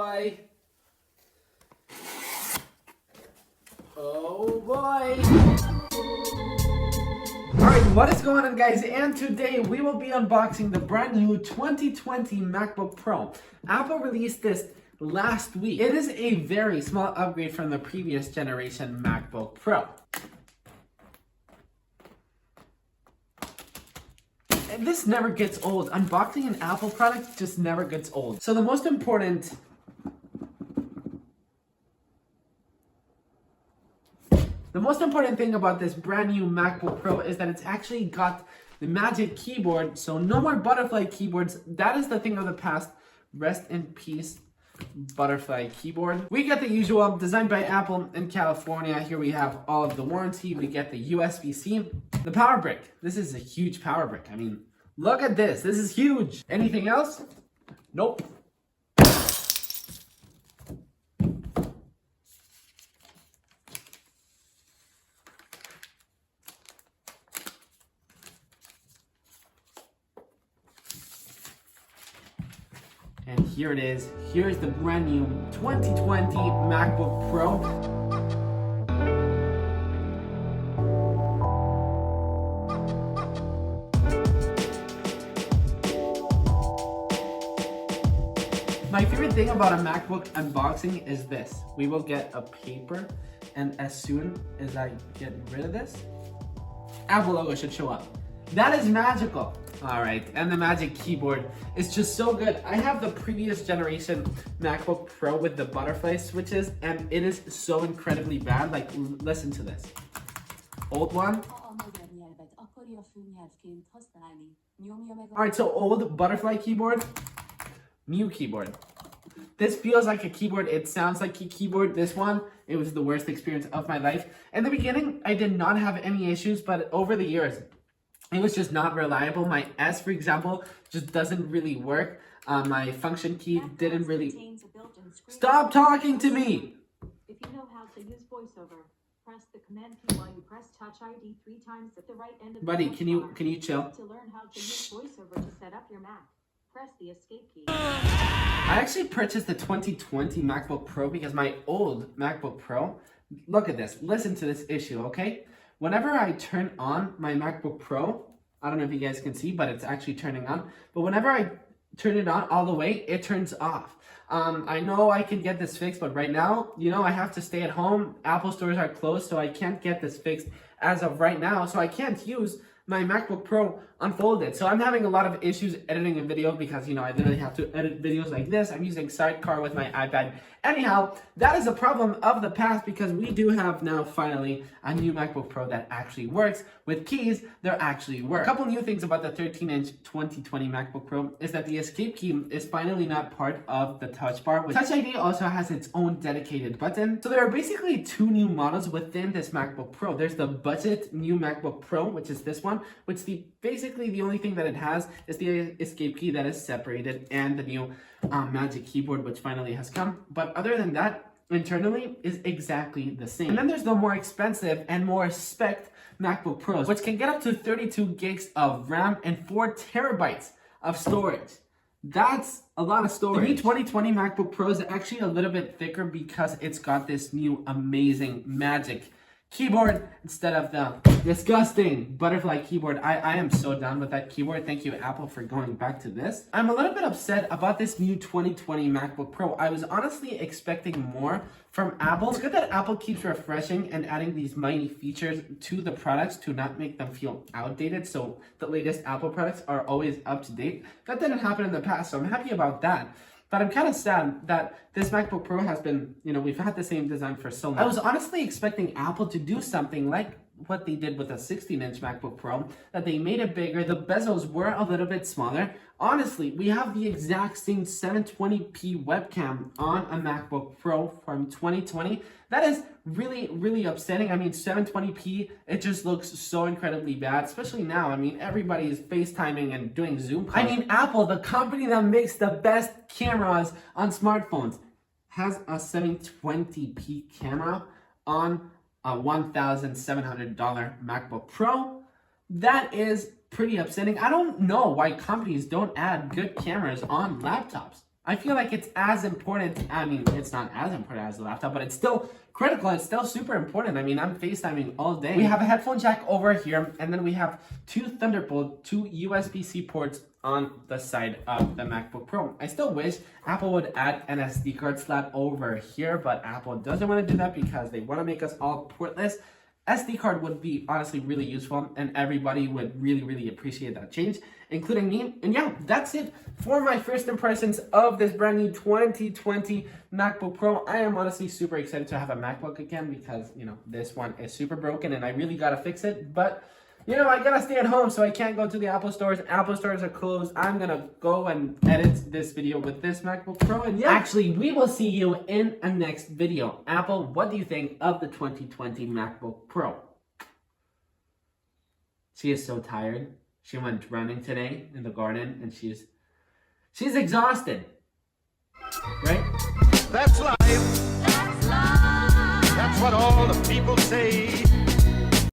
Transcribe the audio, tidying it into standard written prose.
boy. Oh boy. Alright, what is going on, guys? And today we will be unboxing the brand new 2020 MacBook Pro. Apple released this last week. It is a very small upgrade from the previous generation MacBook Pro. And this never gets old. Unboxing an Apple product just never gets old. So the most important thing about this brand new MacBook Pro is that it's actually got the Magic Keyboard, so no more butterfly keyboards. That is the thing of the past. Rest in peace, butterfly keyboard. We get the usual, designed by Apple in California. Here we have all of the warranty. We get the USB-C. The power brick. This is a huge power brick. I mean, look at this. This is huge. Anything else? Nope. And here it is. Here's the brand new 2020 MacBook Pro. My favorite thing about a MacBook unboxing is this. We will get a paper, and as soon as I get rid of this, Apple logo should show up. That is magical. All right, and the Magic Keyboard is just so good. I have the previous generation MacBook Pro with the butterfly switches, and it is so incredibly bad. Like, listen to this. Old one. All right, so old butterfly keyboard, new keyboard. This feels like a keyboard. It sounds like a keyboard. This one, it was the worst experience of my life. In the beginning, I did not have any issues, but over the years, it was just not reliable. My S, for example, just doesn't really work. My function key didn't really... Stop talking to me! If you know how to use VoiceOver, press the command key while you press Touch ID 3 times at the right end of the Buddy, can you chill? To learn how to use VoiceOver to set up your Mac, press the escape key. I actually purchased the 2020 MacBook Pro because my old MacBook Pro... Look at this. Listen to this issue, okay? Whenever I turn on my MacBook Pro, I don't know if you guys can see, but it's actually turning on. But whenever I turn it on all the way, it turns off. I know I can get this fixed, but right now, I have to stay at home. Apple stores are closed, so I can't get this fixed as of right now. So I can't use my MacBook Pro unfolded. So I'm having a lot of issues editing a video because, I literally have to edit videos like this. I'm using Sidecar with my iPad. Anyhow, that is a problem of the past because we do have now finally a new MacBook Pro that actually works. With keys, they actually work. A couple new things about the 13-inch 2020 MacBook Pro is that the escape key is finally not part of the touch bar. Touch ID also has its own dedicated button. So there are basically two new models within this MacBook Pro. There's the budget new MacBook Pro, which is this one, which basically the only thing that it has is the escape key that is separated and the new Magic Keyboard, which finally has come. But other than that, internally is exactly the same. And then there's the more expensive and more spec'd MacBook Pros, which can get up to 32 gigs of RAM and 4 terabytes of storage. That's a lot of storage. The new 2020 MacBook Pro is actually a little bit thicker because it's got this new amazing Magic Keyboard instead of the disgusting butterfly keyboard. I am so done with that keyboard. Thank you, Apple, for going back to this. I'm a little bit upset about this new 2020 MacBook Pro. I was honestly expecting more from Apple. It's good that Apple keeps refreshing and adding these mighty features to the products to not make them feel outdated. So the latest Apple products are always up to date. That didn't happen in the past, so I'm happy about that. But I'm kind of sad that this MacBook Pro has been, we've had the same design for so long. I was honestly expecting Apple to do something like what they did with the 16-inch MacBook Pro, that they made it bigger. The bezels were a little bit smaller. Honestly, we have the exact same 720p webcam on a MacBook Pro from 2020. That is really, really upsetting. I mean, 720p, it just looks so incredibly bad, especially now. I mean, everybody is FaceTiming and doing Zoom calls. I mean, Apple, the company that makes the best cameras on smartphones, has a 720p camera on a $1,700 MacBook Pro. That is pretty upsetting. I don't know why companies don't add good cameras on laptops. I feel like it's as important. I mean, it's not as important as the laptop, but it's still critical. It's still super important. I mean, I'm FaceTiming all day. We have a headphone jack over here, and then we have two Thunderbolt, two USB-C ports on the side of the MacBook Pro. I still wish Apple would add an SD card slot over here, but Apple doesn't want to do that because they want to make us all portless. SD card would be honestly really useful, and everybody would really appreciate that change, including me. And yeah, that's it for my first impressions of this brand new 2020 MacBook Pro. I am honestly super excited to have a MacBook again because, you know, this one is super broken and I really gotta fix it. But, you know, I gotta stay at home, so I can't go to the Apple stores. Apple stores are closed. I'm gonna go and edit this video with this MacBook Pro. And yeah, actually, we will see you in a next video. Apple, what do you think of the 2020 MacBook Pro? She is so tired. She went running today in the garden and she's exhausted. Right? That's life. That's life. That's what all the people say.